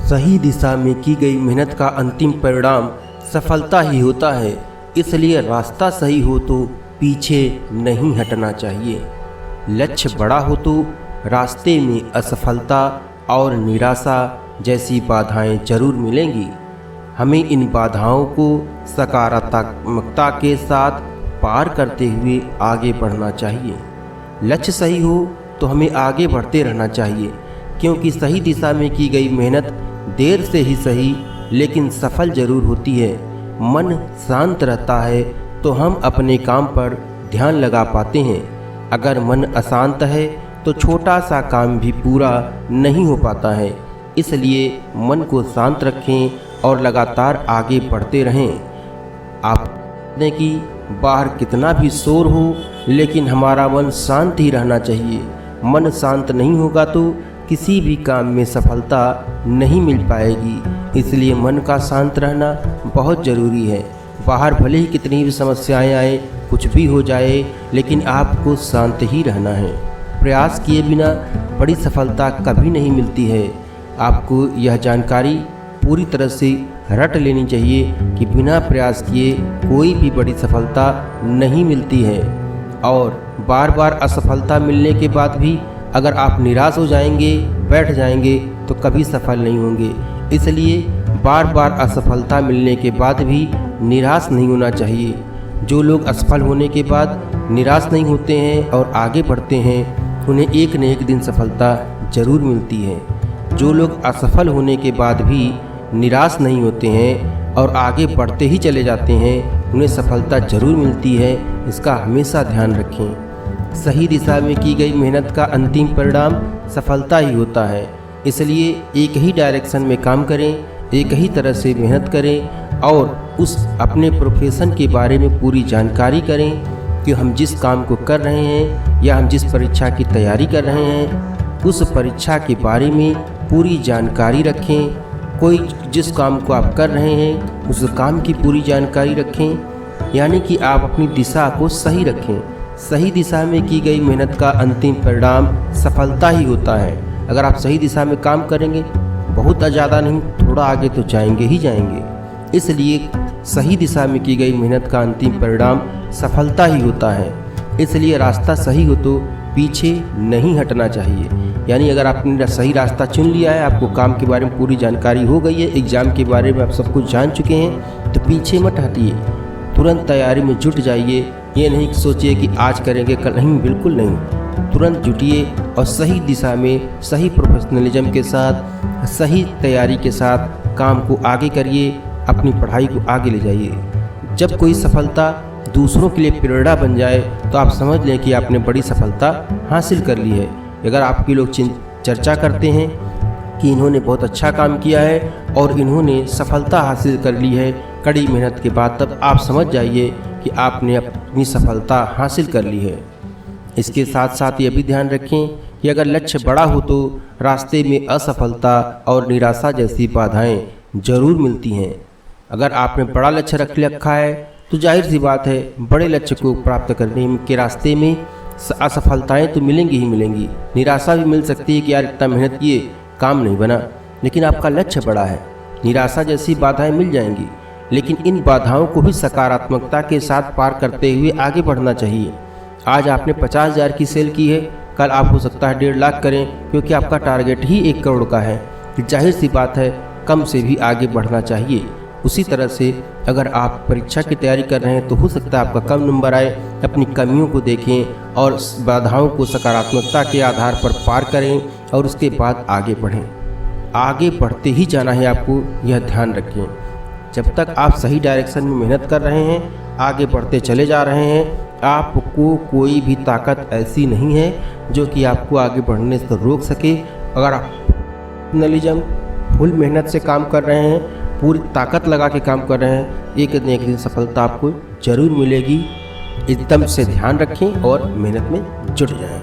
सही दिशा में की गई मेहनत का अंतिम परिणाम सफलता ही होता है। इसलिए रास्ता सही हो तो पीछे नहीं हटना चाहिए। लक्ष्य बड़ा हो तो रास्ते में असफलता और निराशा जैसी बाधाएं जरूर मिलेंगी। हमें इन बाधाओं को सकारात्मकता के साथ पार करते हुए आगे बढ़ना चाहिए। लक्ष्य सही हो तो हमें आगे बढ़ते रहना चाहिए, क्योंकि सही दिशा में की गई मेहनत देर से ही सही लेकिन सफल जरूर होती है। मन शांत रहता है तो हम अपने काम पर ध्यान लगा पाते हैं। अगर मन अशांत है तो छोटा सा काम भी पूरा नहीं हो पाता है। इसलिए मन को शांत रखें और लगातार आगे बढ़ते रहें। आप देखते कि बाहर कितना भी शोर हो लेकिन हमारा मन शांत ही रहना चाहिए। मन शांत नहीं होगा तो किसी भी काम में सफलता नहीं मिल पाएगी। इसलिए मन का शांत रहना बहुत ज़रूरी है। बाहर भले ही कितनी भी समस्याएं आए, कुछ भी हो जाए, लेकिन आपको शांत ही रहना है। प्रयास किए बिना बड़ी सफलता कभी नहीं मिलती है। आपको यह जानकारी पूरी तरह से रट लेनी चाहिए कि बिना प्रयास किए कोई भी बड़ी सफलता नहीं मिलती है। और बार बार असफलता मिलने के बाद भी अगर आप निराश हो जाएंगे, बैठ जाएंगे तो कभी सफल नहीं होंगे। इसलिए बार बार असफलता मिलने के बाद भी निराश नहीं होना चाहिए। जो लोग असफल होने के बाद निराश नहीं होते हैं और आगे बढ़ते हैं, उन्हें एक न एक दिन सफलता जरूर मिलती है। जो लोग असफल होने के बाद भी निराश नहीं होते हैं और आगे बढ़ते ही चले जाते हैं, उन्हें सफलता जरूर मिलती है। इसका हमेशा ध्यान रखें। सही दिशा में की गई मेहनत का अंतिम परिणाम सफलता ही होता है। इसलिए एक ही डायरेक्शन में काम करें, एक ही तरह से मेहनत करें और उस अपने प्रोफेशन के बारे में पूरी जानकारी करें कि हम जिस काम को कर रहे हैं या हम जिस परीक्षा की तैयारी कर रहे हैं, उस परीक्षा के बारे में पूरी जानकारी रखें। कोई जिस काम को आप कर रहे हैं उस काम की पूरी जानकारी रखें, यानी कि आप अपनी दिशा को सही रखें। सही दिशा में की गई मेहनत का अंतिम परिणाम सफलता ही होता है। अगर आप सही दिशा में काम करेंगे, बहुत ज़्यादा नहीं, थोड़ा आगे तो जाएंगे ही जाएंगे। इसलिए सही दिशा में की गई मेहनत का अंतिम परिणाम सफलता ही होता है। इसलिए रास्ता सही हो तो पीछे नहीं हटना चाहिए। यानी अगर आपने सही रास्ता चुन लिया है, आपको काम के बारे में पूरी जानकारी हो गई है, एग्ज़ाम के बारे में आप सब कुछ जान चुके हैं, तो पीछे मत हटिए, तुरंत तैयारी में जुट जाइए। ये नहीं सोचिए कि आज करेंगे कल नहीं, बिल्कुल नहीं। तुरंत जुटिए और सही दिशा में सही प्रोफेशनलिज्म के साथ, सही तैयारी के साथ काम को आगे करिए, अपनी पढ़ाई को आगे ले जाइए। जब कोई सफलता दूसरों के लिए प्रेरणा बन जाए तो आप समझ लें कि आपने बड़ी सफलता हासिल कर ली है। अगर आपके लोग चर्चा करते हैं कि इन्होंने बहुत अच्छा काम किया है और इन्होंने सफलता हासिल कर ली है कड़ी मेहनत के बाद, तब आप समझ जाइए कि आपने अपनी सफलता हासिल कर ली है। इसके साथ साथ ये भी ध्यान रखें कि अगर लक्ष्य बड़ा हो तो रास्ते में असफलता और निराशा जैसी बाधाएं जरूर मिलती हैं। अगर आपने बड़ा लक्ष्य रखा है तो जाहिर सी बात है बड़े लक्ष्य को प्राप्त करने के रास्ते में असफलताएं तो मिलेंगी ही मिलेंगी। निराशा भी मिल सकती है कि यार इतना मेहनत किए, काम नहीं बना, लेकिन आपका लक्ष्य बड़ा है। निराशा जैसी बाधाएं मिल जाएंगी, लेकिन इन बाधाओं को भी सकारात्मकता के साथ पार करते हुए आगे बढ़ना चाहिए। आज आपने 50,000 की सेल की है, कल आप हो सकता है 1.5 लाख करें, क्योंकि आपका टारगेट ही 1 करोड़ का है। जाहिर सी बात है कम से भी आगे बढ़ना चाहिए। उसी तरह से अगर आप परीक्षा की तैयारी कर रहे हैं तो हो सकता है आपका कम नंबर आए। अपनी कमियों को देखें और बाधाओं को सकारात्मकता के आधार पर पार करें और उसके बाद आगे बढ़ें। आगे बढ़ते ही जाना है आपको, यह ध्यान रखें। जब तक आप सही डायरेक्शन में मेहनत कर रहे हैं, आगे बढ़ते चले जा रहे हैं, आपको कोई भी ताकत ऐसी नहीं है जो कि आपको आगे बढ़ने से रोक सके। अगर आप प्रोफेशनलिज्म फुल मेहनत से काम कर रहे हैं, पूरी ताकत लगा के काम कर रहे हैं, एक न एक दिन सफलता आपको जरूर मिलेगी। एकदम से ध्यान रखें और मेहनत में जुट जाएं।